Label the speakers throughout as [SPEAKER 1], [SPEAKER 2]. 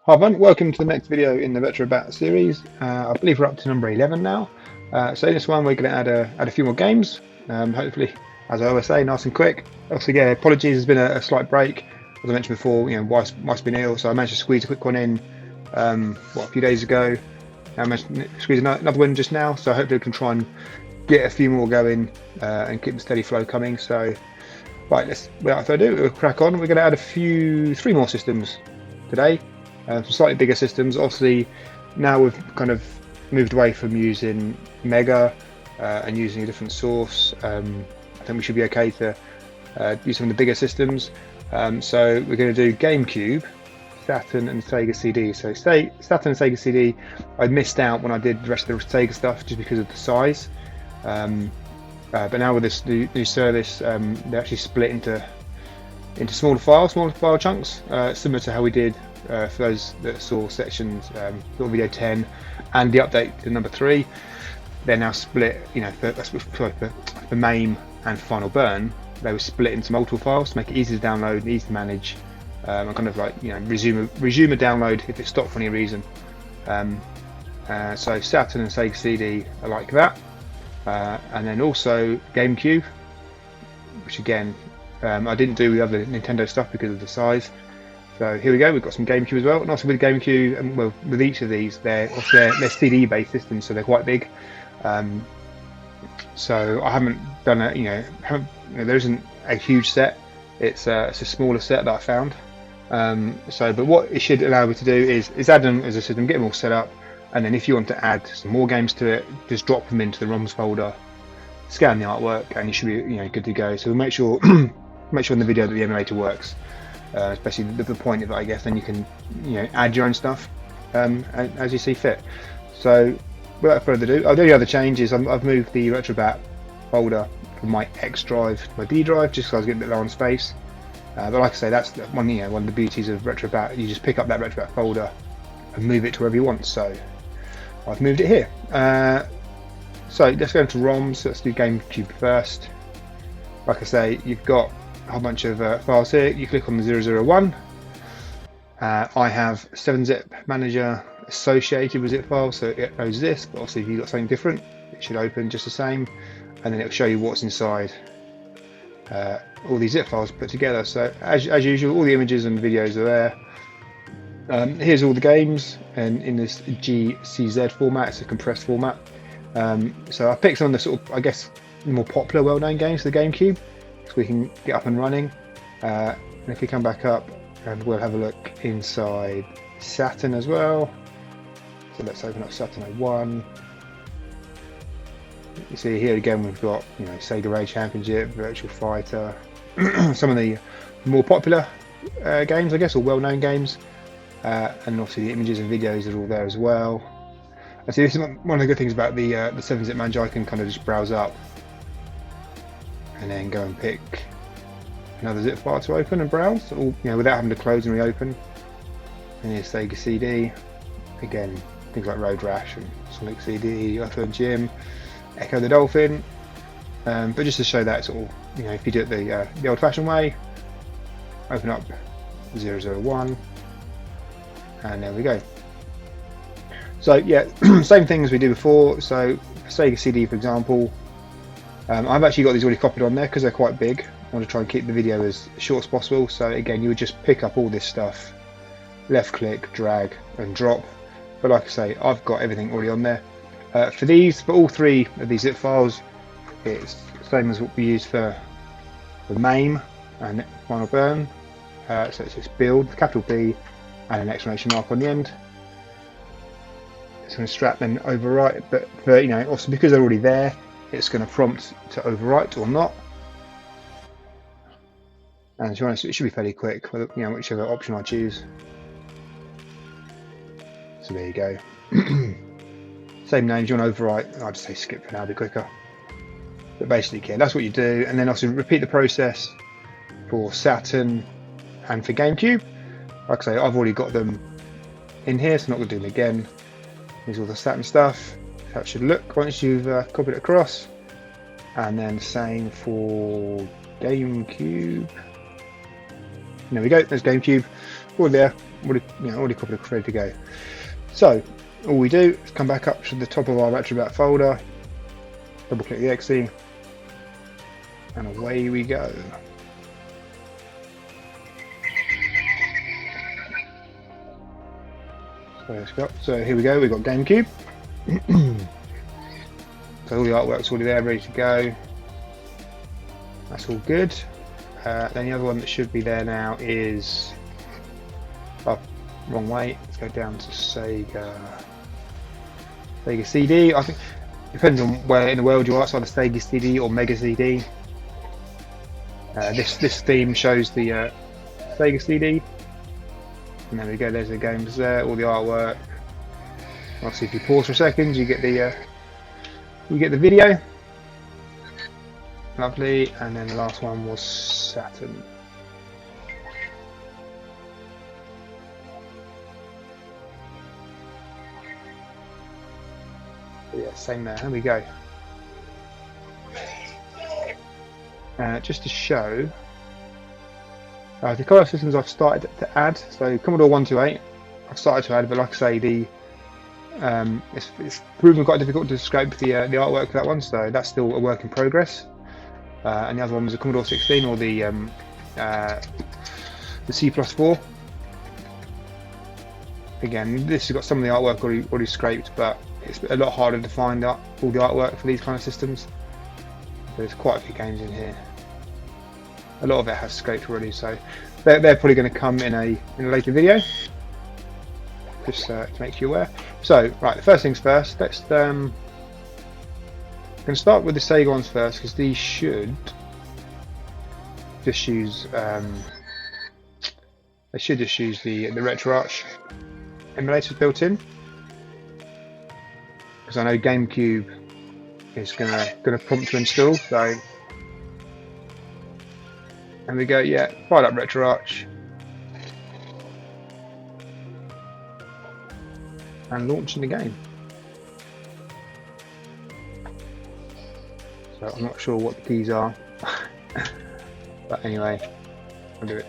[SPEAKER 1] Hi everyone, welcome to the next video in the RetroBat series. I believe we're up to number 11 now. So in this one we're going to add a few more games, hopefully, as I always say, nice and quick. Also, yeah, apologies, there's been a slight break. As I mentioned before, wife's been ill, so I managed to squeeze a quick one in a few days ago. I managed to squeeze another one just now, so hopefully we can try and get a few more going and keep the steady flow coming. So, right, without further ado, we'll crack on. We're going to add three more systems today. Some slightly bigger systems. Obviously, now we've kind of moved away from using Mega and using a different source. I think we should be okay to use some of the bigger systems. So we're going to do GameCube, Saturn and SegaCD. So Saturn and SegaCD, I missed out when I did the rest of the Sega stuff just because of the size. But now with this new service, they actually split into smaller file chunks, similar to how we did for those that saw sections, video 10 and the update to number 3. They're now split, for MAME and Final Burn. They were split into multiple files to make it easy to download, easy to manage, and kind of like resume a download if it stopped for any reason. So Saturn and SegaCD are like that, and then also GameCube, which again I didn't do the other Nintendo stuff because of the size. So here we go, we've got some GameCube as well. And also with GameCube, and well, with each of these, they're CD based systems, so they're quite big. So I haven't done there isn't a huge set. It's a smaller set that I found. But what it should allow me to do is add them as a system, get them all set up, and then if you want to add some more games to it, just drop them into the ROMs folder, scan the artwork, and you should be good to go. So we'll make sure in the video that the emulator works. Especially the point of it, I guess, then you can add your own stuff as you see fit. So without further ado, the only other change is I've moved the RetroBat folder from my X drive to my D drive just because I was getting a bit low on space. But like I say, that's one of the beauties of RetroBat. You just pick up that RetroBat folder and move it to wherever you want. So I've moved it here. So let's go into ROMs. Let's do GameCube first. Like I say, you've got a whole bunch of files here. You click on the 001. I have 7-zip manager associated with zip files, so it knows this, but obviously if you've got something different, it should open just the same, and then it'll show you what's inside all these zip files put together. So as usual, all the images and videos are there. Here's all the games, and in this GCZ format, it's a compressed format. So I picked some of the sort of, I guess, more popular, well-known games for the GameCube, so we can get up and running. And if we come back up, and we'll have a look inside Saturn as well. So let's open up Saturn 01. You see here again we've got Sega Rage Championship, Virtual Fighter, some of the more popular games, I guess, or well-known games, and obviously the images and videos are all there as well. And see, this is one of the good things about the 7-zip manager. I can kind of just browse up and then go and pick another zip file to open and browse, all, without having to close and reopen. And here's SegaCD, again, things like Road Rash and Sonic CD, Earthworm Jim, Echo the Dolphin. But just to show that sort of, if you do it the old-fashioned way, open up 001, and there we go. So yeah, same thing as we did before. So SegaCD, for example, I've actually got these already copied on there because they're quite big. I want to try and keep the video as short as possible. So again, you would just pick up all this stuff, left click, drag and drop. But like I say, I've got everything already on there. For all three of these zip files, it's the same as what we use for MAME and Final Burn. So it's just build, capital B, and an exclamation mark on the end. It's going to strap then overwrite, but for also because they're already there, it's going to prompt to overwrite or not. And to be honest, it should be fairly quick, whichever option I choose. So there you go. Same name. Do you want to overwrite? I'd just say skip for now, it'll be quicker. But basically, that's what you do, and then also repeat the process for Saturn and for GameCube. Like I say, I've already got them in here, so I'm not going to do them again. Here's all the Saturn stuff. That should look once you've copied it across, and then same for GameCube. There we go, there's GameCube, all there, already copied and ready to go. So all we do is come back up to the top of our RetroBat folder, double click the exe, and away we go. So here we go, we've got GameCube. So all the artwork's already there, ready to go. That's all good. Then the other one that should be there now is, oh, wrong way. Let's go down to SegaCD. I think depends on where in the world you are. It's either SegaCD or MegaCD. This theme shows the SegaCD. And there we go. There's the games there, all the artwork. Obviously, if you pause for a second, you get the video. Lovely. And then the last one was Saturn. Yeah, same there. Here we go. Just to show. The colour systems I've started to add, so Commodore 128 I've started to add, but like I say, it's proven quite difficult to scrape the artwork for that one, so that's still a work in progress. And the other one was the Commodore 16 or the C+4. Again, this has got some of the artwork already scraped, but it's a lot harder to find all the artwork for these kind of systems. There's quite a few games in here. A lot of it has scraped already, so they're probably going to come in a later video, just to make you aware. So, right, the first things first. Let's I'm going to start with the Sega ones first, because these should just use they should just use the RetroArch emulators built in, because I know GameCube is going to prompt to install. So. And we go, yeah, fire up RetroArch and launching the game. So I'm not sure what the keys are, but anyway, I'll do it.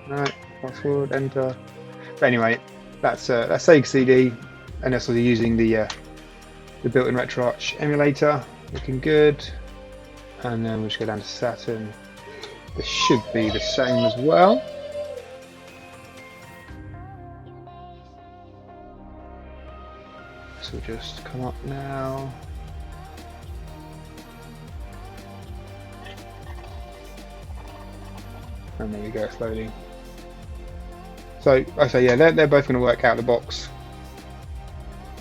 [SPEAKER 1] Right, fast forward, enter. But anyway, that's SegaCD, and that's also using the built-in RetroArch emulator, looking good. And then we'll just go down to Saturn. This should be the same as well. So we'll just come up now. And there we go, it's loading. So I say, yeah, they're both going to work out of the box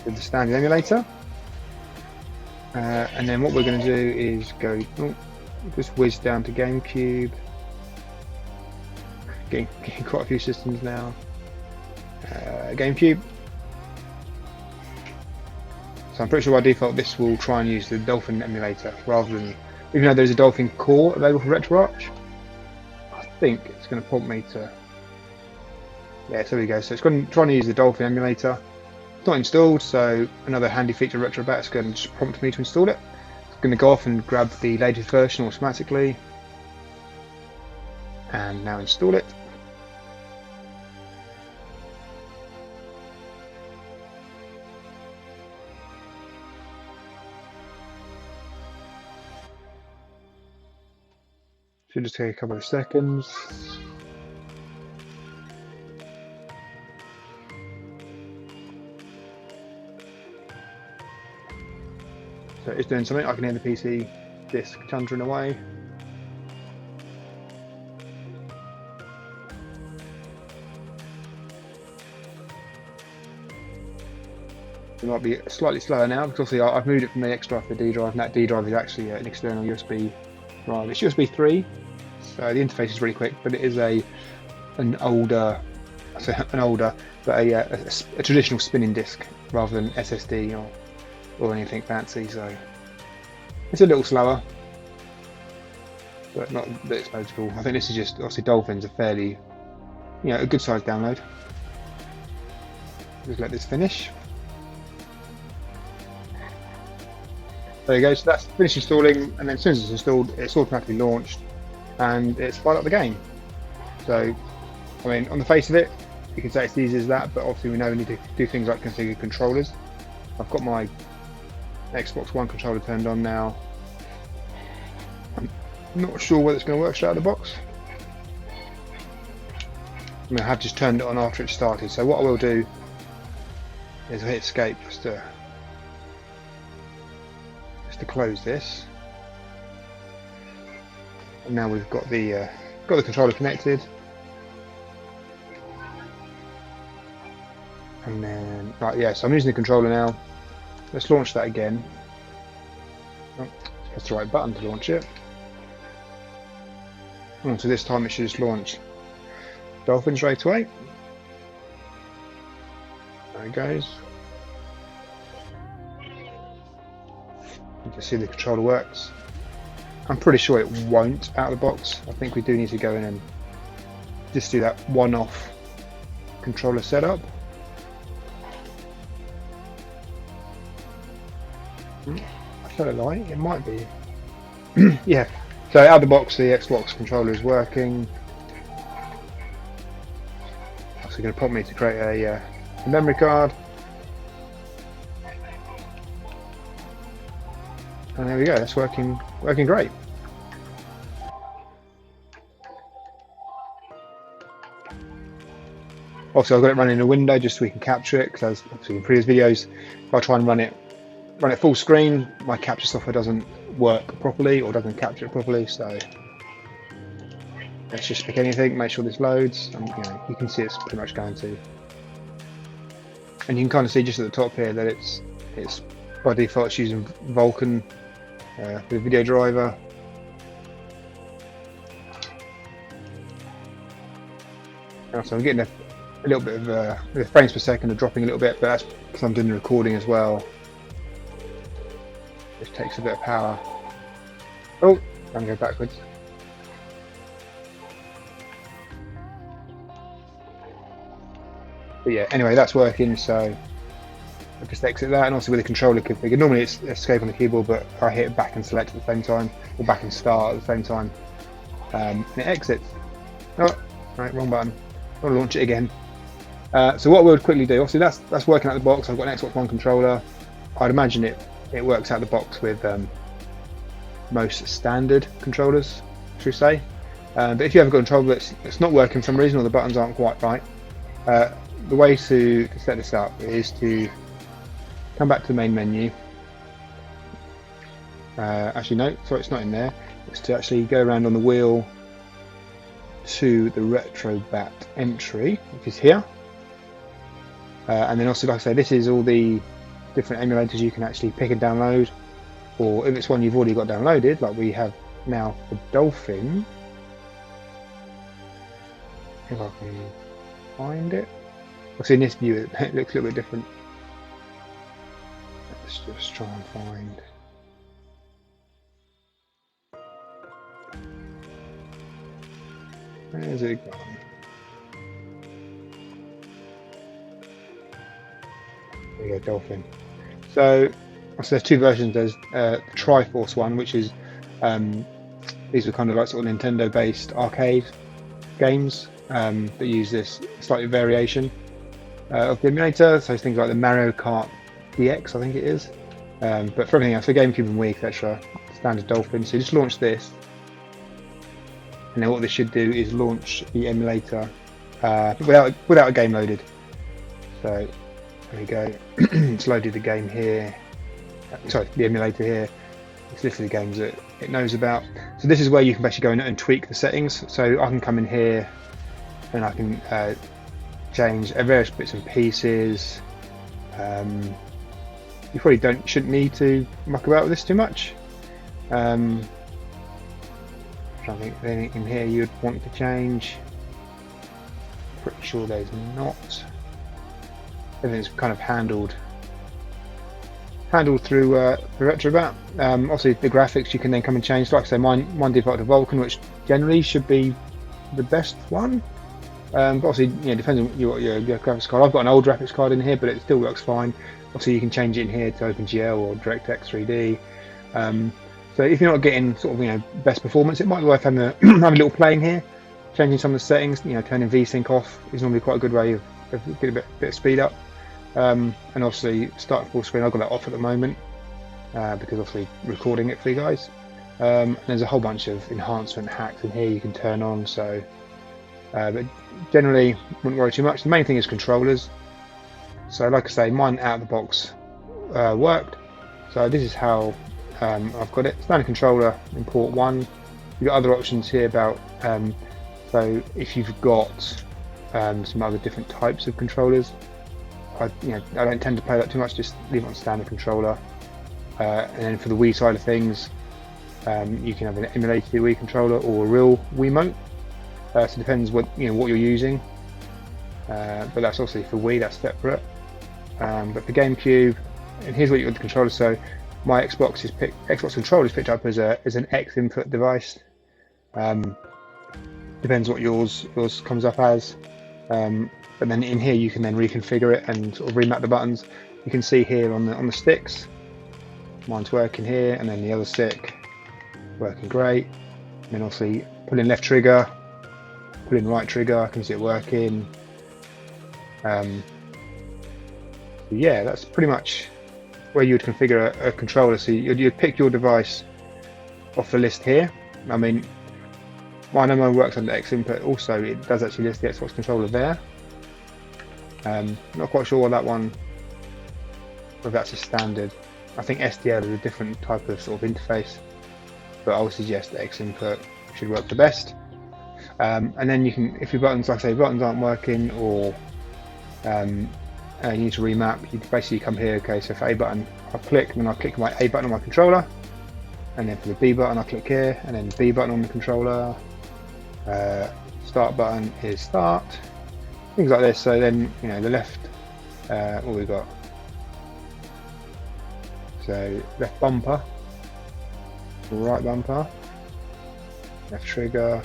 [SPEAKER 1] with the standard emulator. And then what we're going to do is go, just whiz down to GameCube. Getting quite a few systems now. GameCube. So I'm pretty sure by default this will try and use the Dolphin Emulator rather than, even though there's a Dolphin core available for RetroArch, I think it's going to prompt me to, yeah, so there we go. So it's going to try and use the Dolphin Emulator. It's not installed, so another handy feature of RetroBat is going to just prompt me to install it. It's going to go off and grab the latest version automatically. And now install it. Should just take a couple of seconds. So it's doing something. I can hear the PC disk chuntering away. It might be slightly slower now because obviously I've moved it from the X drive to the D drive, and that D drive is actually an external USB drive. It's USB 3, so the interface is really quick, but it is an older, but a traditional spinning disk rather than SSD or anything fancy. So it's a little slower, but not that it's notable. I think this is just obviously Dolphin's a fairly, a good sized download. Just let this finish. There you go, so that's finished installing, and then as soon as it's installed, it's automatically launched and it's fired up the game. So, I mean, on the face of it, you can say it's easy as that, but obviously we know we need to do things like configure controllers. I've got my Xbox One controller turned on now. I'm not sure whether it's going to work straight out of the box. I mean, I have just turned it on after it started, so what I will do is I hit escape just to close this. And now we've got the controller connected. And then, right, yeah, so I'm using the controller now. Let's launch that again. Oh, press the right button to launch it. Oh, so this time it should just launch Dolphin straight away. There it goes. You can see the controller works. I'm pretty sure it won't out of the box. I think we do need to go in and just do that one-off controller setup. I feel like it might be. Yeah, so out of the box the Xbox controller is working. Also going to prompt me to create a memory card. And there we go, that's working great. Also I've got it running in a window just so we can capture it, because obviously in previous videos if I try and run it full screen, my capture software doesn't work properly or doesn't capture it properly, so let's just pick anything, make sure this loads, and you can see it's pretty much going to. And you can kind of see just at the top here that it's by default it's using Vulkan the video driver. So I'm getting a little bit of the frames per second are dropping a little bit, but that's because I'm doing the recording as well, which takes a bit of power. Oh, I'm going to go backwards. But yeah, anyway, that's working, so I'll just exit that, and also with the controller configured. Normally it's escape on the keyboard, but I hit back and select at the same time, or back and start at the same time, and it exits. Oh, right, wrong button. I'll launch it again. So what we'll quickly do, obviously that's working out of the box. I've got an Xbox One controller. I'd imagine it works out of the box with most standard controllers, should we say. But if you have a controller that's not working for some reason, or the buttons aren't quite right, the way to set this up is to come back to the main menu. Actually no, sorry, it's not in there. It's to actually go around on the wheel to the RetroBat entry, which is here. And then also, like I say, this is all the different emulators you can actually pick and download, or if it's one you've already got downloaded, like we have now for Dolphin. If I can find it. Obviously in this view it looks a little bit different. Let's just try and find. Where's it gone? There you go, Dolphin. So there's two versions. There's the Triforce one, which is these are kind of like sort of Nintendo-based arcade games that use this slightly variation of the emulator. So things like the Mario Kart DX, I think it is. But for everything else, for GameCube and Wii, etc., standard Dolphin. So you just launch this, and then what this should do is launch the emulator without a game loaded. So there we go. It's loaded the game here. Sorry, the emulator here. It's listed the games that it knows about. So this is where you can basically go in and tweak the settings. So I can come in here and I can change various bits and pieces. You probably shouldn't need to muck about with this too much. I'm trying to think of anything in here you'd want to change. Pretty sure there's not. Everything's kind of handled through RetroBat. Obviously the graphics you can then come and change. Like I say, mine default to Vulkan, which generally should be the best one. But obviously, it depends on your graphics card. I've got an old graphics card in here, but it still works fine. Obviously you can change it in here to OpenGL or DirectX 3D. So if you're not getting sort of best performance, it might be worth having a little play in here, changing some of the settings, turning VSync off is normally quite a good way of getting a bit of speed up. And obviously starting full screen, I've got that off at the moment because obviously recording it for you guys. And there's a whole bunch of enhancement hacks in here you can turn on. So, but generally wouldn't worry too much. The main thing is controllers. So like I say, mine out of the box worked. So this is how I've got it. Standard controller in port 1. You've got other options here about so if you've got some other different types of controllers, I don't tend to play that too much. Just leave it on standard controller. And then for the Wii side of things, you can have an emulated Wii controller or a real Wiimote. So it depends what what you're using. But that's obviously for Wii, that's separate. But for GameCube, and here's what you got the controller. So my Xbox controller is picked up as an X input device. Depends what yours comes up as. But then in here you can then reconfigure it and sort of remap the buttons. You can see here on the sticks, mine's working here, and then the other stick working great. And then obviously pull in left trigger, pull in right trigger, I can see it working. Yeah, that's pretty much where you would configure a controller. So you'd pick your device off the list here. I mean, mine works under X input. Also, it does actually list the Xbox controller there. Not quite sure what that one, whether that's a standard. I think SDL is a different type of sort of interface, but I would suggest that X input should work the best. And then you can, if your buttons, like I say, buttons aren't working, or you need to remap, you basically come here. Okay, so for A button, I'll click, and then I'll click my A button on my controller, and then for the B button, I'll click here, and then B button on the controller. Start button is start. Things like this. So then the left, what we got? So left bumper, right bumper, left trigger,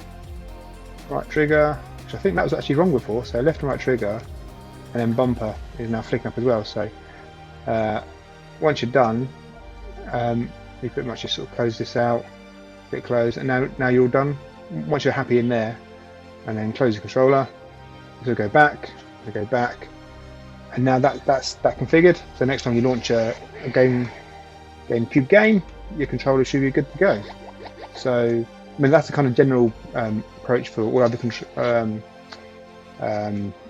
[SPEAKER 1] right trigger, which I think that was actually wrong before. So left and right trigger, and then bumper is now flicking up as well. So once you're done, you pretty much just sort of close this out, click close, and now you're all done. Once you're happy in there, and then close the controller. So go back, and now that's configured. So next time you launch a GameCube game, your controller should be good to go. So I mean, that's the kind of general approach for all other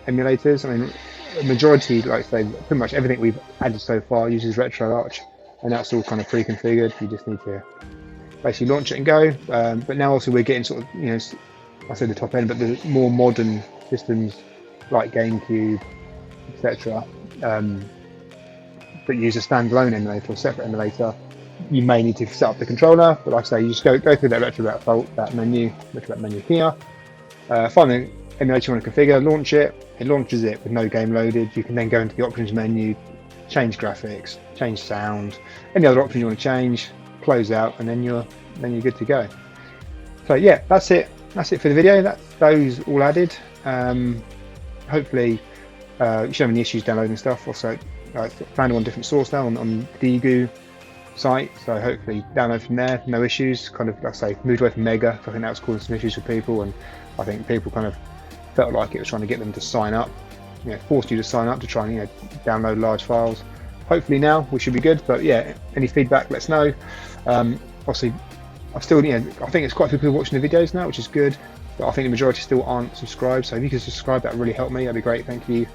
[SPEAKER 1] emulators. I mean, the majority, like I say, pretty much everything we've added so far uses RetroArch, and that's all kind of pre-configured. You just need to basically launch it and go. But now also we're getting sort of, I say the top end, but the more modern systems like GameCube, etc., that use a standalone emulator or separate emulator. You may need to set up the controller, but like I say, you just go through that RetroBat menu here, find the emulator you want to configure, launch it. It launches it with no game loaded. You can then go into the options menu, change graphics, change sound, any other option you want to change, close out, and then you're good to go. So yeah, that's it for the video. That's those all added. Hopefully you shouldn't have any issues downloading stuff. Also, I found it on a different source now on the DGU site, so hopefully download from there, no issues. Kind of, like I say, moved away from Mega, so I think that was causing some issues for people, and I think people kind of felt like it was trying to get them to sign up, forced you to sign up to try and download large files. Hopefully now we should be good, but yeah, any feedback, let us know. Obviously, I think it's quite a few people watching the videos now, which is good, but I think the majority still aren't subscribed, so if you could subscribe, that would really help me. That'd be great, thank you.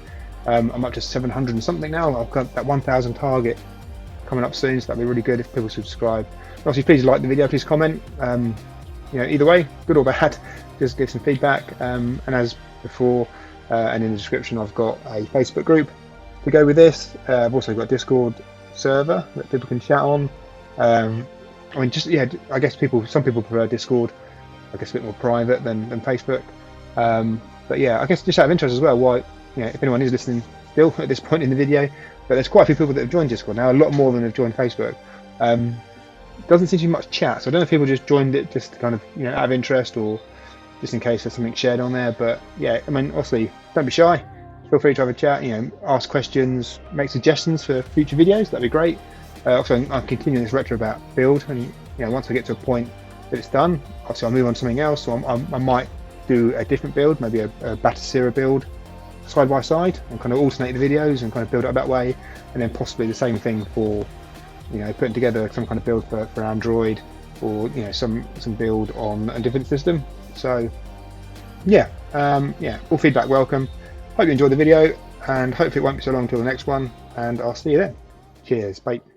[SPEAKER 1] I'm up to 700 and something now. I've got that 1,000 target coming up soon, so that'd be really good if people subscribe. Obviously, please like the video, please comment. Either way, good or bad, just give some feedback. And as before, and in the description, I've got a Facebook group to go with this. I've also got a Discord server that people can chat on. I guess some people prefer Discord. I guess a bit more private than Facebook. But yeah, I guess just out of interest as well, why, if anyone is listening still at this point in the video, but there's quite a few people that have joined Discord now, a lot more than have joined Facebook. Doesn't seem to be much chat, so I don't know if people just joined it just to kind of, out of interest, or just in case there's something shared on there. But yeah, I mean, obviously, don't be shy. Feel free to have a chat, ask questions, make suggestions for future videos. That'd be great. Also, I'm continuing this RetroBat build, and once I get to a point that it's done, obviously I'll move on to something else. So I might do a different build, maybe a Batacera build side by side, and kind of alternate the videos and kind of build it up that way, and then possibly the same thing for, you know, putting together some kind of build for Android, or, you know, some build on a different system. So yeah, all feedback welcome. Hope you enjoyed the video, and hopefully it won't be so long till the next one, and I'll see you then. Cheers, bye.